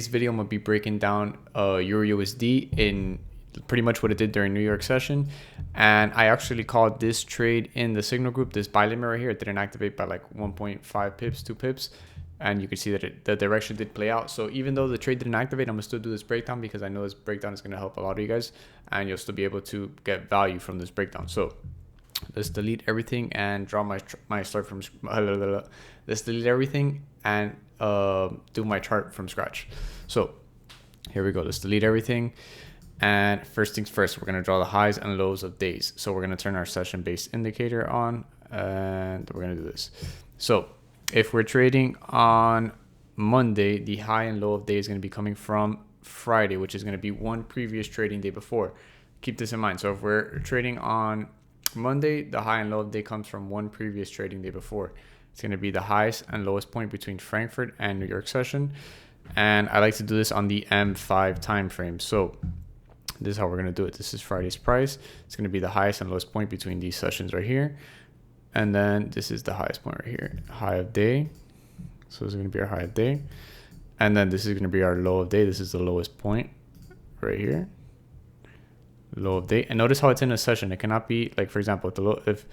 This video I'm gonna be breaking down Euro USD in pretty much what it did during New York session, and I actually called this trade in the signal group. This buy limit right here, it didn't activate by like 1.5 pips, 2 pips, and you can see that the direction did play out. So even though the trade didn't activate, I'm gonna still do this breakdown because I know this breakdown is gonna help a lot of you guys, and you'll still be able to get value from this breakdown. So let's delete everything and draw my start from. Let's delete everything and do my chart from scratch. So here we go. Let's delete everything. And first things first, we're going to draw the highs and lows of days. So we're going to turn our session based indicator on, and we're going to do this. So if we're trading on Monday, the high and low of day is going to be coming from Friday, which is going to be one previous trading day before. Keep this in mind. So if we're trading on Monday, the high and low of day comes from one previous trading day before. It's going to be the highest and lowest point between Frankfurt and New York session. And I like to do this on the M5 time frame. So this is how we're going to do it. This is Friday's price. It's going to be the highest and lowest point between these sessions right here. And then this is the highest point right here, high of day. So this is going to be our high of day. And then this is going to be our low of day. This is the lowest point right here. Low of day. And notice how it's in a session. It cannot be like, for example, if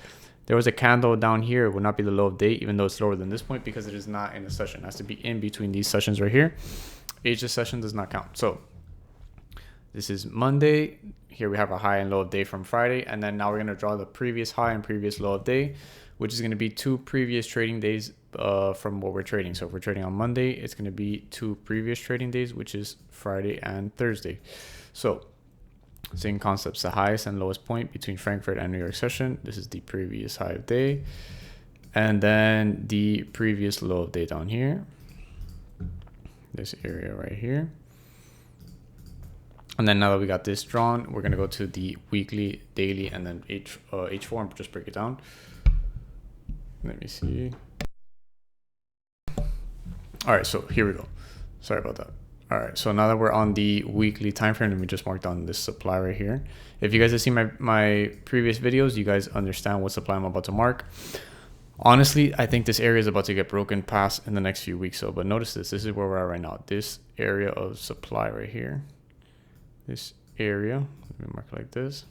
there was a candle down here, it would not be the low of day, even though it's lower than this point, because it is not in a session. It has to be in between these sessions right here. Asia session does not count. So this is Monday. Here we have a high and low of day from Friday. And then now we're going to draw the previous high and previous low of day, which is going to be two previous trading days from what we're trading. So if we're trading on Monday, it's going to be two previous trading days, which is Friday and Thursday. So same concepts, the highest and lowest point between Frankfurt and New York session. This is the previous high of day. And then the previous low of day down here. This area right here. And then now that we got this drawn, we're going to go to the weekly, daily, and then H4 and just break it down. Let me see. All right, so here we go. Sorry about that. All right, so now that we're on the weekly time frame, let me just mark down this supply right here. If you guys have seen my previous videos, you guys understand what supply I'm about to mark. Honestly, I think this area is about to get broken past in the next few weeks. So, but notice this is where we're at right now. This area of supply right here. This area, let me mark it like this.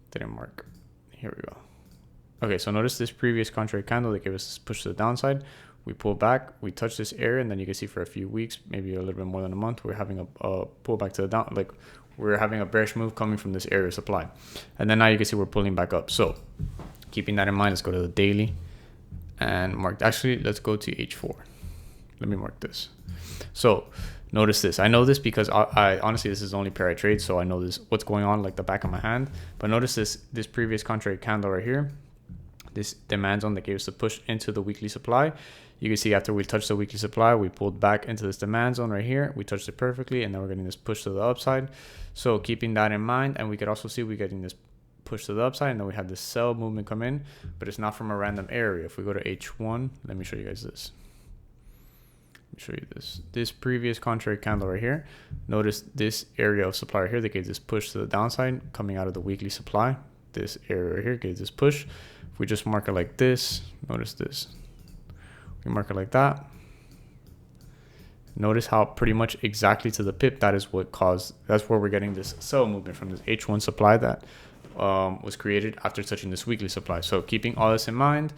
Didn't mark. Here we go. Okay, so notice this previous contrary candle that gave us this push to the downside. We pull back, we touch this area, and then you can see for a few weeks, maybe a little bit more than a month, we're having a pullback to the down, like we're having a bearish move coming from this area of supply. And then now you can see we're pulling back up. So keeping that in mind, let's go to the daily and mark. Actually, let's go to H4. Let me mark this. So notice this. I know this because I honestly, this is the only pair I trade, so I know this what's going on like the back of my hand. But notice this previous contrary candle right here. This demand zone that gave us a push into the weekly supply. You can see after we touched the weekly supply, we pulled back into this demand zone right here. We touched it perfectly, and then we're getting this push to the upside. So keeping that in mind, and we could also see we're getting this push to the upside, and then we had this sell movement come in, but it's not from a random area. If we go to H1, let me show you guys this. Let me show you this. This previous contrary candle right here. Notice this area of supply right here that gave this push to the downside coming out of the weekly supply. This area right here gave this push. If we just mark it like this, notice this. We mark it like that. Notice how pretty much exactly to the pip, that's where we're getting this sell movement from this H1 supply that was created after touching this weekly supply. So keeping all this in mind,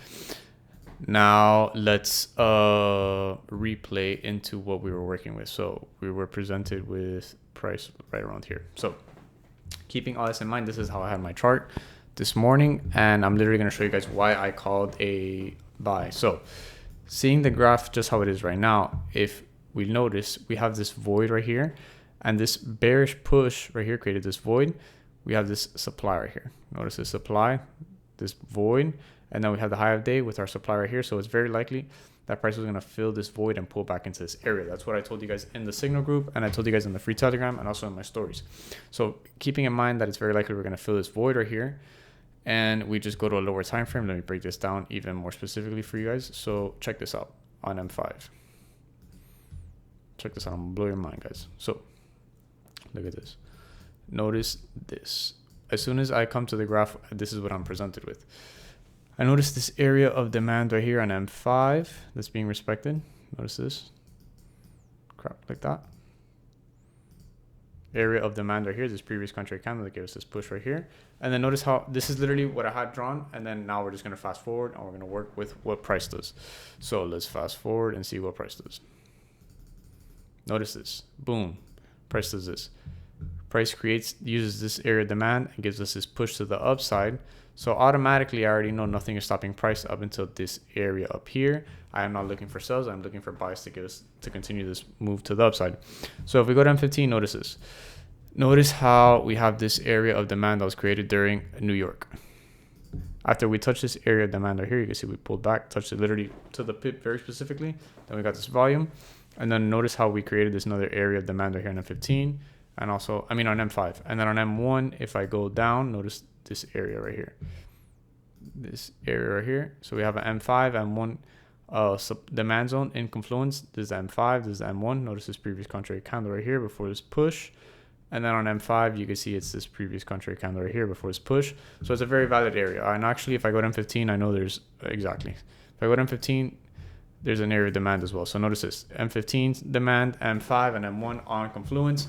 now let's replay into what we were working with. So we were presented with price right around here. So keeping all this in mind, this is how I had my chart this morning, and I'm literally going to show you guys why I called a buy. So seeing the graph just how it is right now, if we notice, we have this void right here, and this bearish push right here created this void. We have this supply right here. Notice this supply, this void, and then we have the high of day with our supply right here. So it's very likely that price was going to fill this void and pull back into this area. That's what I told you guys in the signal group, and I told you guys in the free Telegram, and also in my stories. So keeping in mind that it's very likely we're going to fill this void right here, and we just go to a lower time frame. Let me break this down even more specifically for you guys. So check this out on M5. Check this out. I'm gonna blow your mind, guys. So look at this. Notice this. As soon as I come to the graph, this is what I'm presented with. I notice this area of demand right here on M5 that's being respected. Notice this. crap, like that. Area of demand right here, this previous contract candle that gave us this push right here. And then notice how this is literally what I had drawn, and then now we're just going to fast forward and we're going to work with what price does. So let's fast forward and see what price does. Notice this, boom, price does this. Price uses this area of demand and gives us this push to the upside. So automatically I already know nothing is stopping price up until this area up here. I am not looking for sells, I'm looking for buys to get us to continue this move to the upside. So if we go to M15, notice this. Notice how we have this area of demand that was created during New York. After we touch this area of demand right here, you can see we pulled back, touched it literally to the pip very specifically. Then we got this volume. And then notice how we created this another area of demand right here on M15. And also, I mean on M5. And then on M1, if I go down, notice this area right here. This area right here. So we have an M5, M1 demand zone in confluence. This is the M5, this is the M1. Notice this previous contrary candle right here before this push. And then on M5, you can see it's this previous contrary candle right here before this push. So it's a very valid area. And actually, if I go to M15, I know there's exactly. If I go to M15, there's an area of demand as well. So notice this, M15 demand, M5 and M1 on confluence.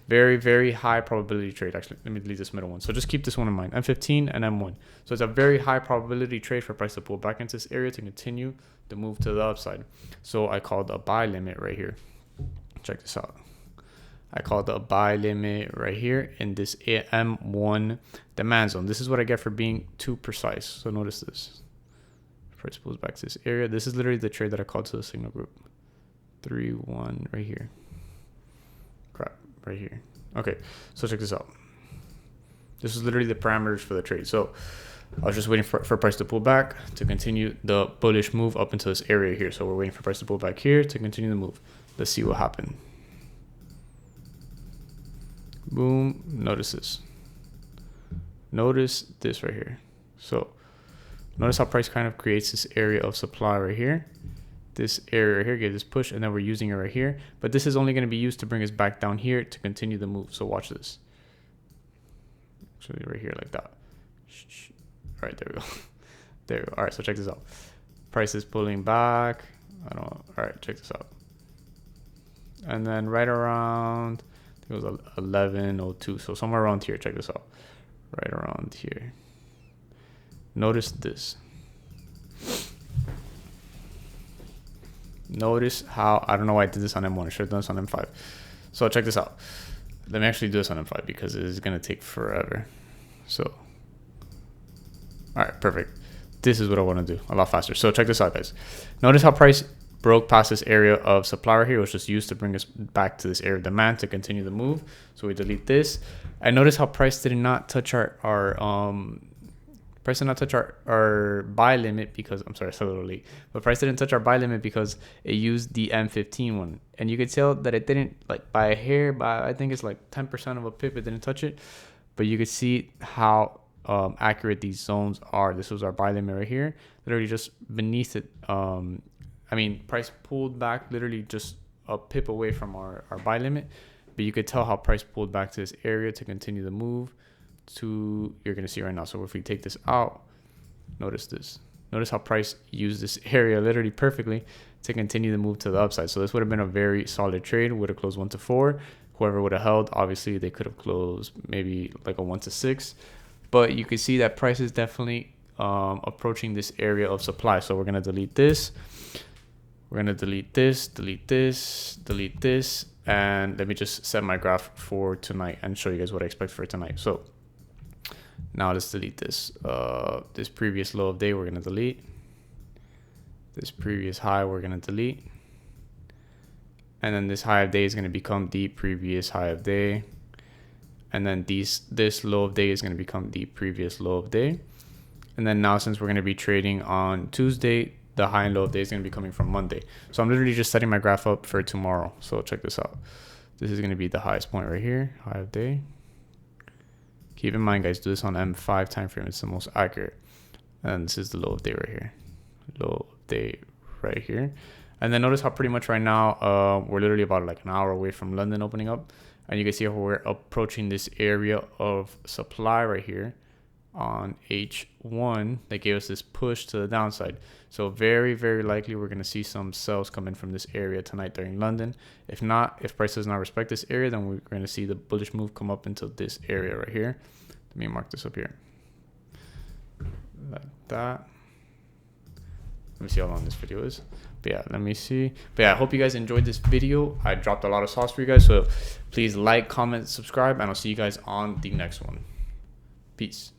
Very, very high probability trade. Actually, let me delete this middle one. So just keep this one in mind, M15 and M1. So it's a very high probability trade for price to pull back into this area to continue the move to the upside. So I called a buy limit right here. Check this out. I called a buy limit right here in this M1 demand zone. This is what I get for being too precise. So notice this. Price pulls back to this area. This is literally the trade that I called to the signal group. 3-1 right here. Crap, right here. Okay, so check this out. This is literally the parameters for the trade. So I was just waiting for price to pull back to continue the bullish move up into this area here. So we're waiting for price to pull back here to continue the move. Let's see what happened. Boom, notice this. Notice this right here. So notice how price kind of creates this area of supply right here. This area right here, get this push, and then we're using it right here. But this is only going to be used to bring us back down here to continue the move. So watch this. Actually, right here like that. All right, there we go. There we go. All right, so check this out. Price is pulling back. I don't know. All right, check this out. And then right around, I think it was 11:02. So somewhere around here. Check this out. Right around here. Notice this. Notice how, I don't know why I did this on M1. I should have done this on M5. So check this out. Let me actually do this on M5 because it is going to take forever. So, all right, perfect. This is what I want to do a lot faster. So check this out, guys. Notice how price broke past this area of supply right here, which was used to bring us back to this area of demand to continue the move. So we delete this. And notice how price did not touch our price did not touch our buy limit because, I'm sorry, it's a little late, but price didn't touch our buy limit because it used the M15 one. And you could tell that it didn't, like by a hair, by I think it's like 10% of a pip, it didn't touch it. But you could see how accurate these zones are. This was our buy limit right here, literally just beneath it. I mean, price pulled back literally just a pip away from our buy limit. But you could tell how price pulled back to this area to continue the move to, you're going to see right now. So if we take this out, notice this. Notice how price used this area literally perfectly to continue the move to the upside. So this would have been a very solid trade. Would have closed 1-4. Whoever would have held, obviously they could have closed maybe like a 1-6. But you can see that price is definitely approaching this area of supply. So we're going to delete this. We're going to delete this, delete this, delete this. And let me just set my graph for tonight and show you guys what I expect for tonight. So now let's delete this. This previous low of day, we're going to delete. This previous high, we're going to delete. And then this high of day is going to become the previous high of day. And then this low of day is going to become the previous low of day. And then now, since we're going to be trading on Tuesday, the high and low of day is going to be coming from Monday. So I'm literally just setting my graph up for tomorrow. So check this out. This is going to be the highest point right here, high of day. Keep in mind, guys, do this on M5 time frame. It's the most accurate. And this is the low of day right here. Low of day right here. And then notice how pretty much right now, we're literally about like an hour away from London opening up. And you can see how we're approaching this area of supply right here on H1 that gave us this push to the downside. So very, very likely we're going to see some sells come in from this area tonight during London. If not, if price does not respect this area, then we're going to see the bullish move come up into this area right here. Let me mark this up here like that. Let me see how long this video is. But yeah, let me see. But yeah, I hope you guys enjoyed this video. I dropped a lot of sauce for you guys, so please like, comment, subscribe, and I'll see you guys on the next one. Peace.